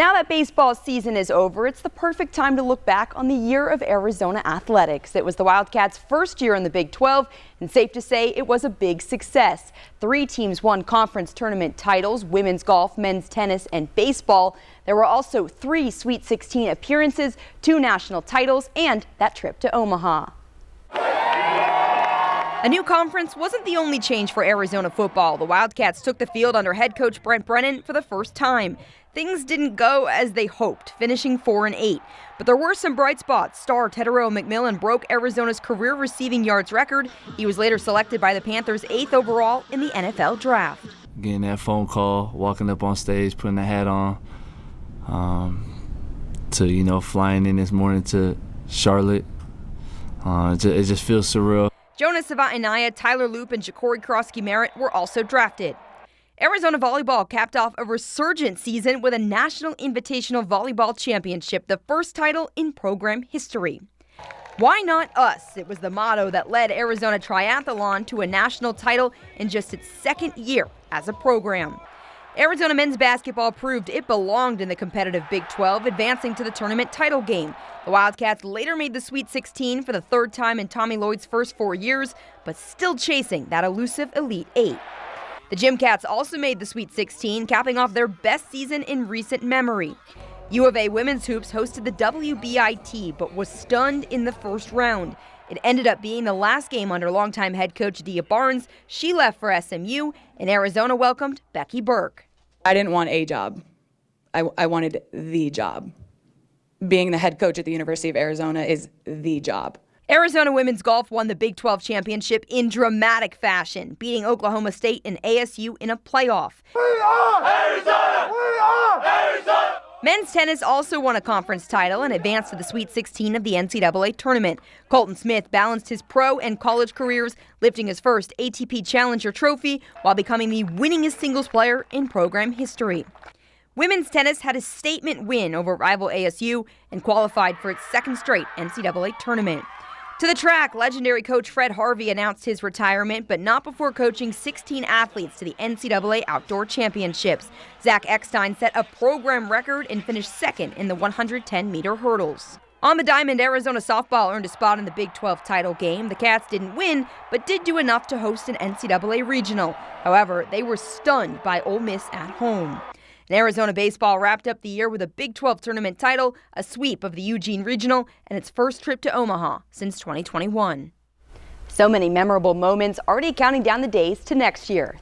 Now that baseball season is over, it's the perfect time to look back on the year of Arizona athletics. It was the Wildcats' first year in the Big 12, and safe to say it was a big success. 3 teams won conference tournament titles: women's golf, men's tennis, and baseball. There were also 3 Sweet 16 appearances, 2 national titles, and that trip to Omaha. A new conference wasn't the only change for Arizona football. The Wildcats took the field under head coach Brent Brennan for the first time. Things didn't go as they hoped, finishing 4-8. But there were some bright spots. Star Tedero McMillan broke Arizona's career receiving yards record. He was later selected by the Panthers 8th overall in the NFL draft. Getting that phone call, walking up on stage, putting the hat on, to flying in this morning to Charlotte. It just feels surreal. Jonas Savaitanaya, Tyler Loop, and Ja'Cory Krosky-Merritt were also drafted. Arizona volleyball capped off a resurgent season with a National Invitational Volleyball Championship, the first title in program history. Why not us? It was the motto that led Arizona Triathlon to a national title in just its second year as a program. Arizona men's basketball proved it belonged in the competitive Big 12, advancing to the tournament title game. The Wildcats later made the Sweet 16 for the 3rd time in Tommy Lloyd's first 4 years, but still chasing that elusive Elite 8. The Gymcats also made the Sweet 16, capping off their best season in recent memory. U of A women's hoops hosted the WBIT, but was stunned in the first round. It ended up being the last game under longtime head coach Dia Barnes. She left for SMU, and Arizona welcomed Becky Burke. I didn't want a job. I wanted the job. Being the head coach at the University of Arizona is the job. Arizona women's golf won the Big 12 championship in dramatic fashion, beating Oklahoma State and ASU in a playoff. We are Arizona! We are Arizona! Men's tennis also won a conference title and advanced to the Sweet 16 of the NCAA tournament. Colton Smith balanced his pro and college careers, lifting his first ATP Challenger trophy while becoming the winningest singles player in program history. Women's tennis had a statement win over rival ASU and qualified for its 2nd straight NCAA tournament. To the track, legendary coach Fred Harvey announced his retirement, but not before coaching 16 athletes to the NCAA Outdoor Championships. Zach Eckstein set a program record and finished 2nd in the 110-meter hurdles. On the diamond, Arizona softball earned a spot in the Big 12 title game. The Cats didn't win, but did do enough to host an NCAA regional. However, they were stunned by Ole Miss at home. And Arizona baseball wrapped up the year with a Big 12 tournament title, a sweep of the Eugene Regional, and its first trip to Omaha since 2021. So many memorable moments, already counting down the days to next year.